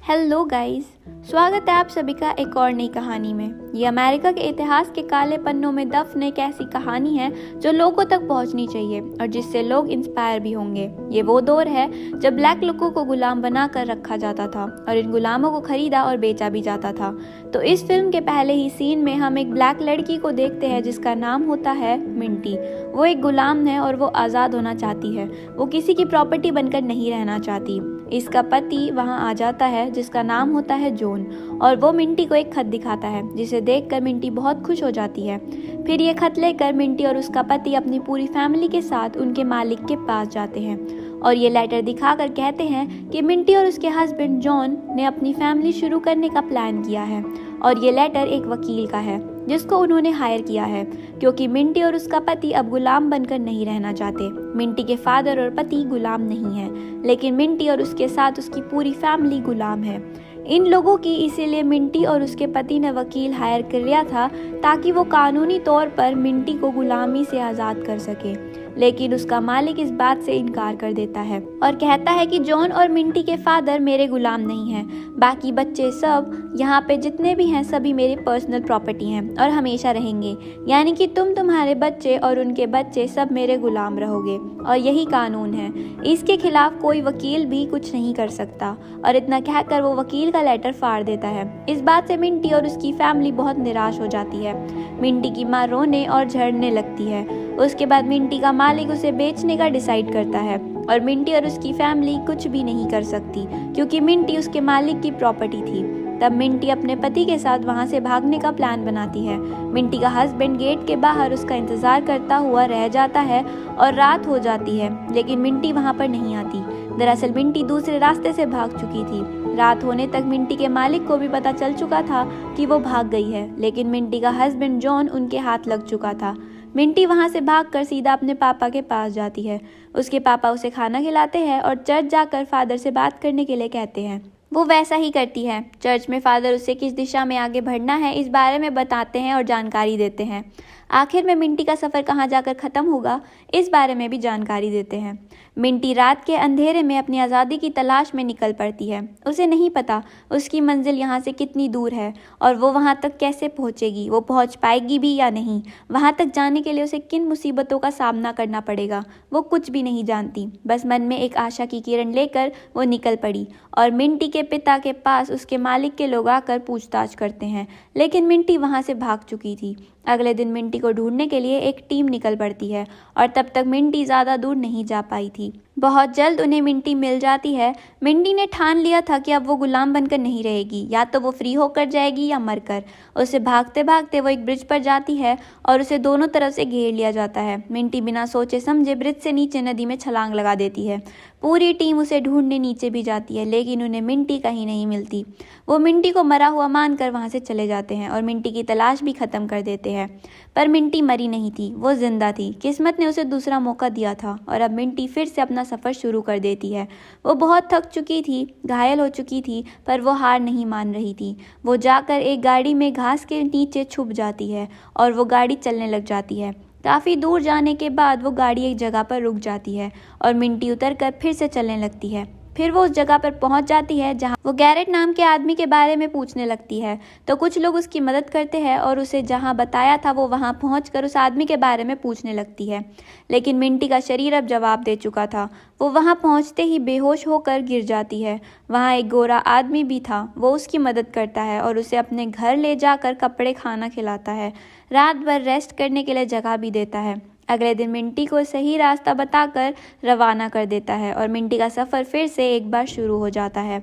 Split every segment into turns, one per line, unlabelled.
Hello guys, स्वागत है आप सभी का एक और नई कहानी में। ये अमेरिका के इतिहास के काले पन्नों में दफन एक ऐसी कहानी है जो लोगों तक पहुंचनी चाहिए और जिससे लोग इंस्पायर भी होंगे। ये वो दौर है जब ब्लैक लोगों को गुलाम बनाकर रखा जाता था और इन गुलामों को खरीदा और बेचा भी जाता था। तो इस फिल्म के पहले ही सीन में हम एक ब्लैक लड़की को देखते हैं जिसका नाम होता है मिंटी। वो एक गुलाम है और वो आज़ाद होना चाहती है। वो किसी की प्रॉपर्टी बनकर नहीं रहना चाहती। इसका पति वहां आ जाता है जिसका नाम होता है जॉन, और वो मिंटी को एक खत दिखाता है जिसे देखकर मिंटी बहुत खुश हो जाती है। फिर ये खत लेकर मिंटी और उसका पति अपनी पूरी फैमिली के साथ उनके मालिक के पास जाते हैं और ये लेटर दिखाकर कहते हैं कि मिंटी और उसके हस्बैंड जॉन ने अपनी फैमिली शुरू करने का प्लान किया है और ये लेटर एक वकील का है जिसको उन्होंने हायर किया है क्योंकि मिंटी और उसका पति अब गुलाम बनकर नहीं रहना चाहते। मिंटी के फादर और पति गुलाम नहीं हैं, लेकिन मिंटी और उसके साथ उसकी पूरी फैमिली गुलाम है इन लोगों की। इसीलिए मिंटी और उसके पति ने वकील हायर कर लिया था ताकि वो कानूनी तौर पर मिंटी को गुलामी से आज़ाद कर सके। लेकिन उसका मालिक इस बात से इनकार कर देता है और कहता है कि जॉन और मिंटी के फादर मेरे गुलाम नहीं हैं, बाकी बच्चे सब यहाँ पे जितने भी हैं सभी मेरी पर्सनल प्रॉपर्टी हैं और हमेशा रहेंगे, यानी कि तुम्हारे बच्चे और उनके बच्चे सब मेरे गुलाम रहोगे और यही कानून है। इसके खिलाफ कोई वकील भी कुछ नहीं कर सकता। और इतना कहकर वो वकील का लेटर फाड़ देता है। इस बात से मिंटी और उसकी फैमिली बहुत निराश हो जाती है। मिंटी की माँ रोने और झड़ने लगती है। उसके बाद मिंटी का मालिक उसे बेचने का डिसाइड करता है और मिंटी और उसकी फैमिली कुछ भी नहीं कर सकती क्योंकि मिंटी उसके मालिक की प्रॉपर्टी थी। तब मिंटी अपने पति के साथ वहां से भागने का प्लान बनाती है। मिंटी का हस्बैंड गेट के बाहर उसका इंतजार करता हुआ रह जाता है और रात हो जाती है, लेकिन मिंटी वहां पर नहीं आती। दरअसल मिंटी दूसरे रास्ते से भाग चुकी थी। रात होने तक मिंटी के मालिक को भी पता चल चुका था कि वो भाग गई है, लेकिन मिंटी का हस्बैंड जॉन उनके हाथ लग चुका था। मिंटी वहां से भागकर सीधा अपने पापा के पास जाती है। उसके पापा उसे खाना खिलाते हैं और चर्च जाकर फादर से बात करने के लिए कहते हैं। वो वैसा ही करती है। चर्च में फादर उसे किस दिशा में आगे बढ़ना है इस बारे में बताते हैं और जानकारी देते हैं। आखिर में मिंटी का सफ़र कहाँ जाकर ख़त्म होगा इस बारे में भी जानकारी देते हैं। मिंटी रात के अंधेरे में अपनी आज़ादी की तलाश में निकल पड़ती है। उसे नहीं पता उसकी मंजिल यहाँ से कितनी दूर है और वो वहाँ तक कैसे पहुँचेगी, वो पहुँच पाएगी भी या नहीं। वहाँ तक जाने के लिए उसे किन मुसीबतों का सामना करना पड़ेगा वो कुछ भी नहीं जानती। बस मन में एक आशा की किरण लेकर वो निकल पड़ी और मिंटी के पिता के पास उसके मालिक के लोग आकर पूछताछ करते हैं, लेकिन मिंटी वहाँ से भाग चुकी थी। अगले दिन मिंटी को ढूंढने के लिए एक टीम निकल पड़ती है और तब तक मिंटी ज़्यादा दूर नहीं जा पाई थी। बहुत जल्द उन्हें मिंटी मिल जाती है। मिंटी ने ठान लिया था कि अब वो गुलाम बनकर नहीं रहेगी, या तो वो फ्री होकर जाएगी या मरकर। उसे भागते भागते वो एक ब्रिज पर जाती है और उसे दोनों तरफ से घेर लिया जाता है। मिंटी बिना सोचे समझे ब्रिज से नीचे नदी में छलांग लगा देती है। पूरी टीम उसे ढूंढने नीचे भी जाती है, लेकिन उन्हें मिंटी कहीं नहीं मिलती। वो मिंटी को मरा हुआ मानकर वहां से चले जाते हैं और मिंटी की तलाश भी खत्म कर देते हैं। पर मिंटी मरी नहीं थी, वो जिंदा थी। किस्मत ने उसे दूसरा मौका दिया था और अब मिंटी फिर से अपना सफ़र शुरू कर देती है। वो बहुत थक चुकी थी, घायल हो चुकी थी, पर वो हार नहीं मान रही थी। वो जाकर एक गाड़ी में घास के नीचे छुप जाती है और वो गाड़ी चलने लग जाती है। काफ़ी दूर जाने के बाद वो गाड़ी एक जगह पर रुक जाती है और मिंटी उतरकर फिर से चलने लगती है। फिर वो उस जगह पर पहुंच जाती है जहां वो गैरेट नाम के आदमी के बारे में पूछने लगती है। तो कुछ लोग उसकी मदद करते हैं और उसे जहां बताया था वो वहां पहुंचकर उस आदमी के बारे में पूछने लगती है, लेकिन मिंटी का शरीर अब जवाब दे चुका था। वो वहां पहुंचते ही बेहोश होकर गिर जाती है। वहां एक गोरा आदमी भी था। वो उसकी मदद करता है और उसे अपने घर ले जाकर कपड़े, खाना खिलाता है, रात भर रेस्ट करने के लिए जगह भी देता है। अगले दिन मिंटी को सही रास्ता बताकर रवाना कर देता है और मिंटी का सफ़र फिर से एक बार शुरू हो जाता है।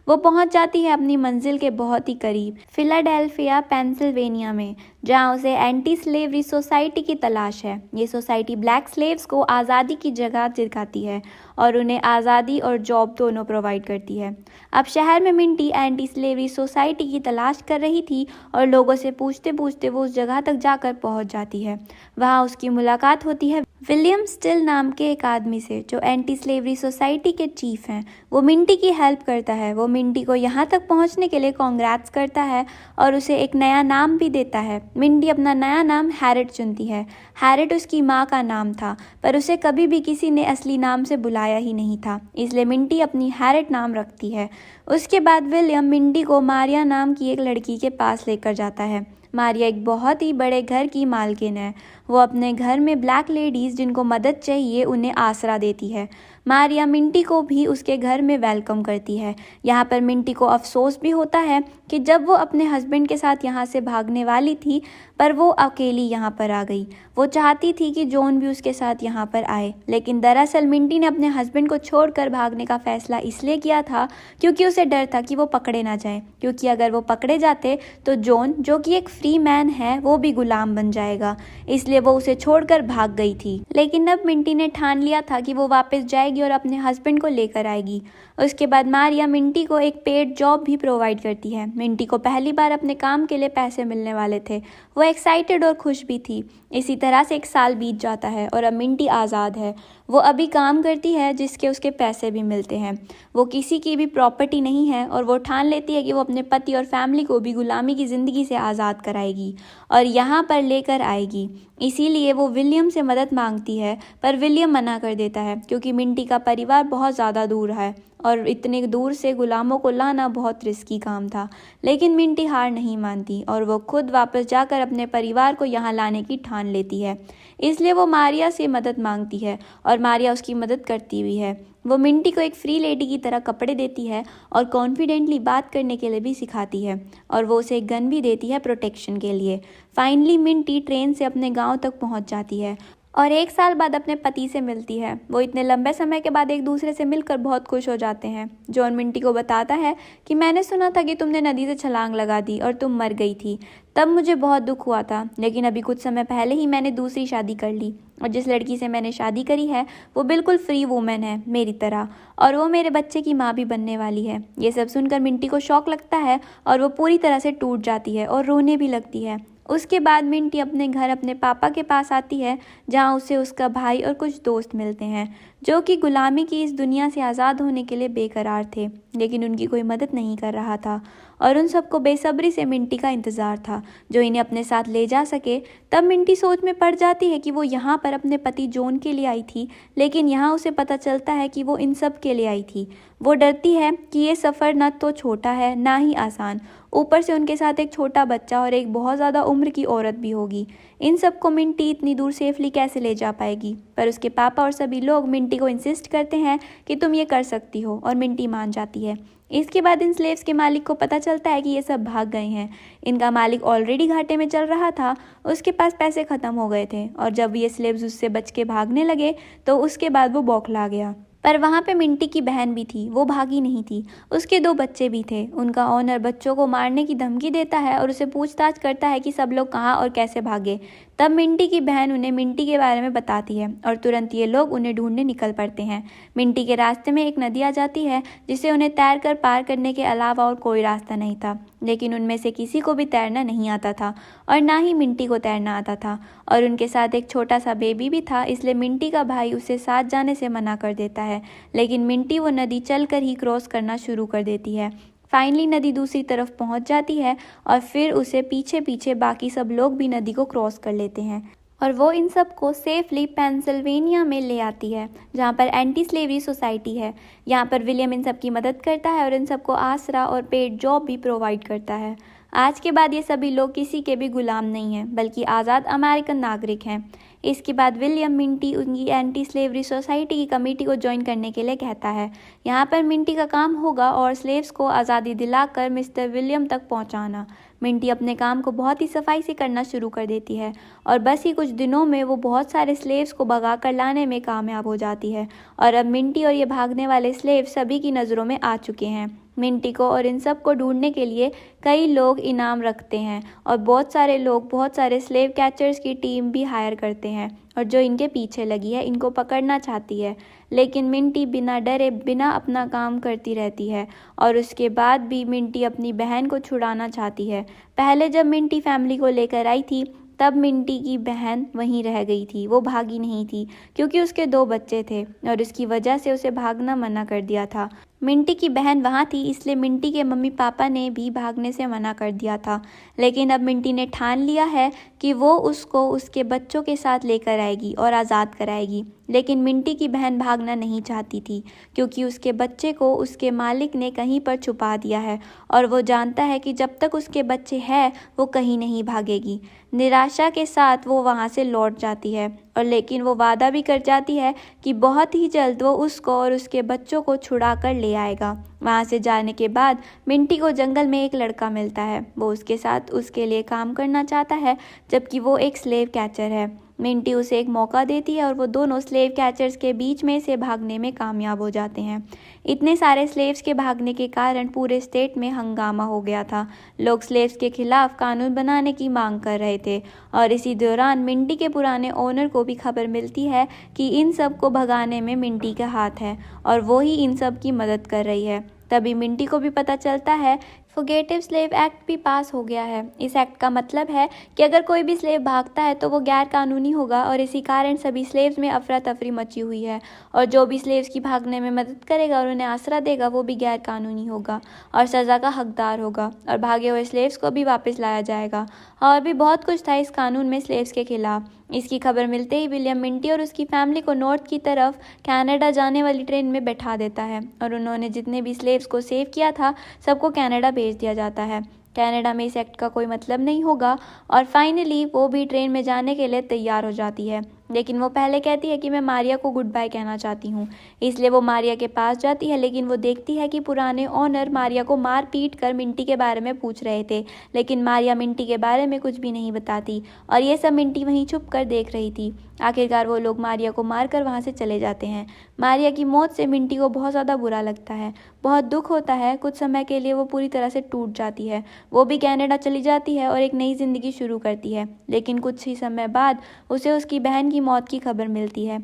वो पहुंच जाती है अपनी मंजिल के बहुत ही करीब, फिलाडेल्फिया, पेंसिल्वेनिया में, जहां उसे एंटी स्लेवरी सोसाइटी की तलाश है। ये सोसाइटी ब्लैक स्लेव्स को आज़ादी की जगह दिखाती है और उन्हें आज़ादी और जॉब दोनों प्रोवाइड करती है। अब शहर में मिंटी एंटी स्लेवरी सोसाइटी की तलाश कर रही थी और लोगों से पूछते पूछते वो उस जगह तक जाकर पहुंच जाती है। वहां उसकी मुलाकात होती है विलियम स्टिल नाम के एक आदमी से, जो एंटी स्लेवरी सोसाइटी के चीफ हैं, वो मिंटी की हेल्प करता है। वो मिंटी को यहाँ तक पहुँचने के लिए कॉन्ग्रेट्स करता है और उसे एक नया नाम भी देता है। मिंटी अपना नया नाम हैरिट चुनती है। हैरिट उसकी माँ का नाम था, पर उसे कभी भी किसी ने असली नाम से बुलाया ही नहीं था, इसलिए मिंटी अपनी हैरिट नाम रखती है। उसके बाद विलियम मिंटी को मारिया नाम की एक लड़की के पास लेकर जाता है। मारिया एक बहुत ही बड़े घर की मालकिन है। वो अपने घर में ब्लैक लेडीज़ जिनको मदद चाहिए उन्हें आसरा देती है। मारिया मिंटी को भी उसके घर में वेलकम करती है। यहाँ पर मिंटी को अफसोस भी होता है कि जब वो अपने हस्बैंड के साथ यहाँ से भागने वाली थी, पर वो अकेली यहाँ पर आ गई। वो चाहती थी कि जॉन भी उसके साथ यहाँ पर आए, लेकिन दरअसल मिंटी ने अपने हस्बैंड को छोड़कर भागने का फैसला इसलिए किया था क्योंकि उसे डर था कि वो पकड़े ना जाएं, क्योंकि अगर वो पकड़े जाते तो जॉन, जो कि एक फ्री मैन है, वो भी गुलाम बन जाएगा। इसलिए वो उसे छोड़कर भाग गई थी। लेकिन अब मिंटी ने ठान लिया था कि वो वापस जाएगी और अपने हस्बैंड को लेकर आएगी। उसके बाद मारिया मिंटी को एक पेड जॉब भी प्रोवाइड करती है। मिंटी को पहली बार अपने काम के लिए पैसे मिलने वाले थे। वो एक्साइटेड और खुश भी थी। इसी तरह से 1 साल बीत जाता है और अब मिंटी आज़ाद है। वो अभी काम करती है जिसके उसके पैसे भी मिलते हैं। वो किसी की भी प्रॉपर्टी नहीं है और वो ठान लेती है कि वो अपने पति और फैमिली को भी गुलामी की ज़िंदगी से आज़ाद कराएगी और यहाँ पर लेकर आएगी। इसीलिए वो विलियम से मदद मांगती है, पर विलियम मना कर देता है क्योंकि मिंटी का परिवार बहुत ज़्यादा दूर है और इतने दूर से गुलामों को लाना बहुत रिस्की काम था। लेकिन मिंटी हार नहीं मानती और वो खुद वापस जाकर अपने परिवार को यहाँ लाने की ठान लेती है। इसलिए वो मारिया से मदद मांगती है और मारिया उसकी मदद करती भी है। वो मिंटी को एक फ्री लेडी की तरह कपड़े देती है और कॉन्फिडेंटली बात करने के लिए भी सिखाती है और वो उसे एक गन भी देती है प्रोटेक्शन के लिए। फाइनली मिंटी ट्रेन से अपने गांव तक पहुंच जाती है और 1 साल बाद अपने पति से मिलती है। वो इतने लंबे समय के बाद एक दूसरे से मिलकर बहुत खुश हो जाते हैं। जॉन मिंटी को बताता है कि मैंने सुना था कि तुमने नदी से छलांग लगा दी और तुम मर गई थी। तब मुझे बहुत दुख हुआ था, लेकिन अभी कुछ समय पहले ही मैंने दूसरी शादी कर ली और जिस लड़की से मैंने शादी करी है वो बिल्कुल फ्री वूमेन है मेरी तरह, और वो मेरे बच्चे की माँ भी बनने वाली है। ये सब सुनकर मिंटी को शौक लगता है और वो पूरी तरह से टूट जाती है और रोने भी लगती है। उसके बाद मिंटी अपने घर अपने पापा के पास आती है, जहाँ उसे उसका भाई और कुछ दोस्त मिलते हैं जो कि गुलामी की इस दुनिया से आज़ाद होने के लिए बेकरार थे, लेकिन उनकी कोई मदद नहीं कर रहा था और उन सबको बेसब्री से मिंटी का इंतज़ार था जो इन्हें अपने साथ ले जा सके। तब मिंटी सोच में पड़ जाती है कि वो यहाँ पर अपने पति जॉन के लिए आई थी, लेकिन यहाँ उसे पता चलता है कि वो इन सब के लिए आई थी। वो डरती है कि ये सफ़र न तो छोटा है ना ही आसान, ऊपर से उनके साथ एक छोटा बच्चा और एक बहुत ज़्यादा उम्र की औरत भी होगी। इन सबको मिंटी इतनी दूर सेफली कैसे ले जा पाएगी? पर उसके पापा और सभी लोग मिंटी को इंसिस्ट करते हैं कि तुम ये कर सकती हो और मिंटी मान जाती है। इसके बाद इन स्लेव्स के मालिक को पता चलता है कि ये सब भाग गए हैं। इनका मालिक ऑलरेडी घाटे में चल रहा था, उसके पास पैसे ख़त्म हो गए थे और जब ये स्लेव्स उससे बच के भागने लगे तो उसके बाद वो बौखला गया। पर वहाँ पे मिंटी की बहन भी थी, वो भागी नहीं थी। उसके 2 बच्चे भी थे। उनका ऑनर बच्चों को मारने की धमकी देता है और उसे पूछताछ करता है कि सब लोग कहाँ और कैसे भागे। तब मिंटी की बहन उन्हें मिंटी के बारे में बताती है और तुरंत ये लोग उन्हें ढूंढने निकल पड़ते हैं। मिंटी के रास्ते में एक नदी आ जाती है जिसे उन्हें तैरकर पार करने के अलावा और कोई रास्ता नहीं था, लेकिन उनमें से किसी को भी तैरना नहीं आता था और ना ही मिंटी को तैरना आता था और उनके साथ एक छोटा सा बेबी भी था। इसलिए मिंटी का भाई उसे साथ जाने से मना कर देता है, लेकिन मिंटी वो नदी चलकर ही क्रॉस करना शुरू कर देती है। फाइनली नदी दूसरी तरफ पहुंच जाती है और फिर उसे पीछे पीछे बाकी सब लोग भी नदी को क्रॉस कर लेते हैं और वो इन सब को सेफली पेंसिल्वेनिया में ले आती है, जहाँ पर एंटी स्लेवरी सोसाइटी है। यहाँ पर विलियम इन सब की मदद करता है और इन सबको आसरा और पेड जॉब भी प्रोवाइड करता है। आज के बाद ये सभी लोग किसी के भी गुलाम नहीं हैं, बल्कि आज़ाद अमेरिकन नागरिक हैं। इसके बाद विलियम मिंटी उनकी एंटी स्लेवरी सोसाइटी की कमेटी को ज्वाइन करने के लिए कहता है। यहाँ पर मिंटी का काम होगा और स्लेव्स को आज़ादी दिलाकर मिस्टर विलियम तक पहुँचाना। मिंटी अपने काम को बहुत ही सफाई से करना शुरू कर देती है और बस ही कुछ दिनों में वो बहुत सारे स्लेव्स को भगा कर लाने में कामयाब हो जाती है और अब मिंटी और ये भागने वाले स्लेव सभी की नज़रों में आ चुके हैं। मिंटी को और इन सब को ढूंढने के लिए कई लोग इनाम रखते हैं और बहुत सारे लोग बहुत सारे स्लेव कैचर्स की टीम भी हायर करते हैं और जो इनके पीछे लगी है इनको पकड़ना चाहती है। लेकिन मिंटी बिना डरे बिना अपना काम करती रहती है और उसके बाद भी मिंटी अपनी बहन को छुड़ाना चाहती है। पहले जब मिंटी फैमिली को लेकर आई थी तब मिंटी की बहन वहीं रह गई थी, वो भागी नहीं थी क्योंकि उसके 2 बच्चे थे और इसकी वजह से उसे भागना मना कर दिया था। मिंटी की बहन वहाँ थी, इसलिए मिंटी के मम्मी पापा ने भी भागने से मना कर दिया था। लेकिन अब मिंटी ने ठान लिया है कि वो उसको उसके बच्चों के साथ लेकर आएगी और आज़ाद कराएगी। लेकिन मिंटी की बहन भागना नहीं चाहती थी क्योंकि उसके बच्चे को उसके मालिक ने कहीं पर छुपा दिया है और वो जानता है कि जब तक उसके बच्चे हैं वो कहीं नहीं भागेगी। निराशा के साथ वो वहाँ से लौट जाती है और लेकिन वो वादा भी कर जाती है कि बहुत ही जल्द वो उसको और उसके बच्चों को छुड़ा कर ले आएगा। वहाँ से जाने के बाद मिंटी को जंगल में एक लड़का मिलता है। वो उसके साथ उसके लिए काम करना चाहता है जबकि वो एक स्लेव कैचर है। मिंटी उसे एक मौका देती है और वो दोनों स्लेव कैचर्स के बीच में से भागने में कामयाब हो जाते हैं। इतने सारे स्लेव्स के भागने के कारण पूरे स्टेट में हंगामा हो गया था। लोग स्लेव्स के खिलाफ कानून बनाने की मांग कर रहे थे और इसी दौरान मिंटी के पुराने ओनर को भी खबर मिलती है कि इन सब को भगाने में मिंटी का हाथ है और वो ही इन सब की मदद कर रही है। तभी मिंटी को भी पता चलता है फुगेटिव स्लेव एक्ट भी पास हो गया है। इस एक्ट का मतलब है कि अगर कोई भी स्लेव भागता है तो वो गैर कानूनी होगा और इसी कारण सभी स्लेव्स में अफरा तफरी मची हुई है और जो भी स्लेव्स की भागने में मदद करेगा और उन्हें आसरा देगा वो भी गैर कानूनी होगा और सज़ा का हकदार होगा और भागे हुए स्लेव्स को भी वापस लाया जाएगा। और भी बहुत कुछ था इस कानून में स्लेव्स के खिलाफ। इसकी खबर मिलते ही विलियम मिंटी और उसकी फैमिली को नॉर्थ की तरफ कनाडा जाने वाली ट्रेन में बैठा देता है और उन्होंने जितने भी स्लेव्स को सेव किया था सबको कनाडा भेज दिया जाता है। कनाडा में इस एक्ट का कोई मतलब नहीं होगा और फाइनली वो भी ट्रेन में जाने के लिए तैयार हो जाती है। लेकिन वो पहले कहती है कि मैं मारिया को गुड बाय कहना चाहती हूँ, इसलिए वो मारिया के पास जाती है। लेकिन वो देखती है कि पुराने ओनर मारिया को मार पीट कर मिंटी के बारे में पूछ रहे थे, लेकिन मारिया मिंटी के बारे में कुछ भी नहीं बताती और ये सब मिंटी वहीं छुप कर देख रही थी। आखिरकार वो लोग मारिया को मारकर वहाँ से चले जाते हैं। मारिया की मौत से मिंटी को बहुत ज़्यादा बुरा लगता है, बहुत दुख होता है। कुछ समय के लिए वो पूरी तरह से टूट जाती है। वो भी कनाडा चली जाती है और एक नई ज़िंदगी शुरू करती है। लेकिन कुछ ही समय बाद उसे उसकी बहन की मौत की खबर मिलती है।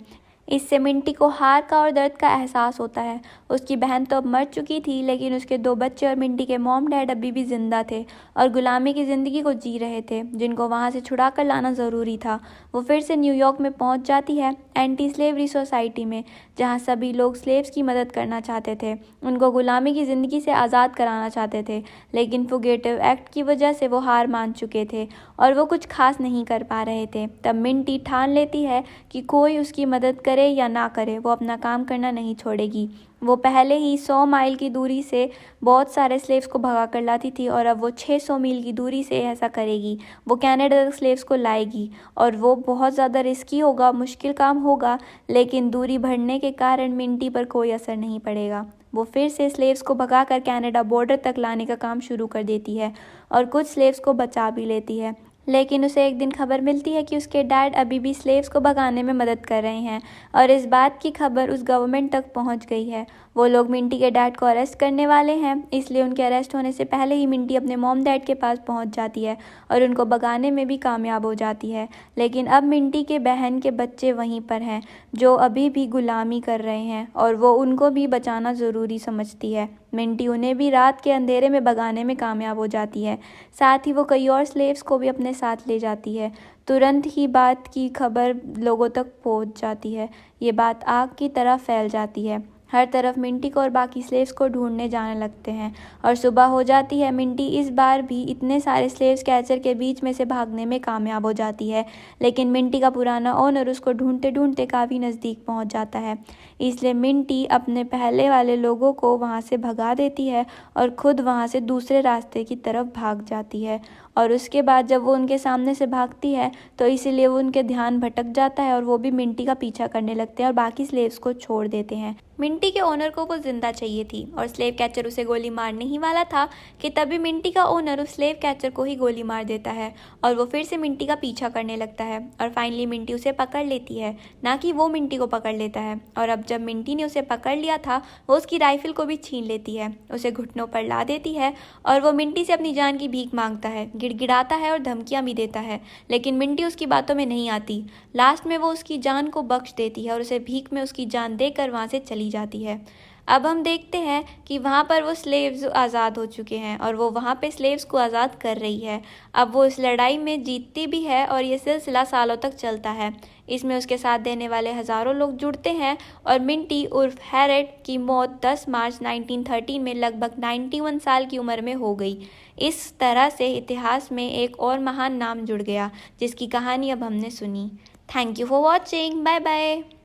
इससे मिंटी को हार का और दर्द का एहसास होता है। उसकी बहन तो अब मर चुकी थी लेकिन उसके 2 बच्चे और मिंटी के मॉम डैड अभी भी जिंदा थे और गुलामी की ज़िंदगी को जी रहे थे जिनको वहाँ से छुड़ा कर लाना ज़रूरी था। वो फिर से न्यूयॉर्क में पहुँच जाती है एंटी स्लेवरी सोसाइटी में, जहाँ सभी लोग स्लेव्स की मदद करना चाहते थे, उनको गुलामी की ज़िंदगी से आज़ाद कराना चाहते थे। लेकिन फुगेटिव एक्ट की वजह से वो हार मान चुके थे और वो कुछ खास नहीं कर पा रहे थे। तब मिंटी ठान लेती है कि कोई उसकी मदद करे या ना करे वो अपना काम करना नहीं छोड़ेगी। वो पहले ही 100 माइल की दूरी से बहुत सारे स्लेव्स को भगा कर लाती थी और अब वो 600 मील की दूरी से ऐसा करेगी। वो कनाडा तक स्लेव्स को लाएगी और वो बहुत ज़्यादा रिस्की होगा, मुश्किल काम होगा, लेकिन दूरी बढ़ने के कारण मिंटी पर कोई असर नहीं पड़ेगा। वो फिर से स्लेव्स को भगाकर कनाडा बॉर्डर तक लाने का काम शुरू कर देती है और कुछ स्लेव्स को बचा भी लेती है। लेकिन उसे एक दिन खबर मिलती है कि उसके डैड अभी भी स्लेव्स को भगाने में मदद कर रहे हैं और इस बात की खबर उस गवर्नमेंट तक पहुंच गई है। वो लोग मिंटी के डैड को अरेस्ट करने वाले हैं, इसलिए उनके अरेस्ट होने से पहले ही मिंटी अपने मॉम डैड के पास पहुंच जाती है और उनको भगाने में भी कामयाब हो जाती है। लेकिन अब मिंटी के बहन के बच्चे वहीं पर हैं जो अभी भी गुलामी कर रहे हैं और वो उनको भी बचाना ज़रूरी समझती है। मिंटी उन्हें भी रात के अंधेरे में भगाने में कामयाब हो जाती है। साथ ही वो कई और स्लेव्स को भी अपने साथ ले जाती है। तुरंत ही बात की खबर लोगों तक पहुंच जाती है। ये बात आग की तरह फैल जाती है। हर तरफ मिंटी को और बाकी स्लेव्स को ढूंढने जाने लगते हैं और सुबह हो जाती है। मिंटी इस बार भी इतने सारे स्लेव्स कैचर के बीच में से भागने में कामयाब हो जाती है, लेकिन मिंटी का पुराना ओनर उसको ढूंढते ढूंढते काफ़ी नज़दीक पहुंच जाता है। इसलिए मिंटी अपने पहले वाले लोगों को वहां से भगा देती है और खुद वहां से दूसरे रास्ते की तरफ भाग जाती है। और उसके बाद जब वो उनके सामने से भागती है तो इसीलिए वो उनके ध्यान भटक जाता है और वो भी मिंटी का पीछा करने लगते हैं और बाकी स्लेव्स को छोड़ देते हैं। मिंटी के ओनर को वो जिंदा चाहिए थी और स्लेव कैचर उसे गोली मारने ही वाला था कि तभी मिंटी का ओनर उस स्लेव कैचर को ही गोली मार देता है और वो फिर से मिंटी का पीछा करने लगता है और फाइनली मिंटी उसे पकड़ लेती है, ना कि वो मिंटी को पकड़ लेता है। और अब जब मिंटी ने उसे पकड़ लिया था वो उसकी राइफल को भी छीन लेती है, उसे घुटनों पर ला देती है और वो मिंटी से अपनी जान की भीख मांगता है, गिड़गिड़ाता है और धमकियां भी देता है, लेकिन मिंटी उसकी बातों में नहीं आती। लास्ट में वो उसकी जान को बख्श देती है और उसे भीख में उसकी जान देकर वहाँ से चली जाती है। अब हम देखते हैं कि वहाँ पर वो स्लेव्स आज़ाद हो चुके हैं और वो वहाँ पे स्लेव्स को आज़ाद कर रही है। अब वो इस लड़ाई में जीतती भी है और ये सिलसिला सालों तक चलता है। इसमें उसके साथ देने वाले हज़ारों लोग जुड़ते हैं और मिंटी उर्फ हैरेट की मौत 10 मार्च 1913 में लगभग 91 साल की उम्र में हो गई। इस तरह से इतिहास में एक और महान नाम जुड़ गया जिसकी कहानी अब हमने सुनी। Thank you for watching. Bye bye.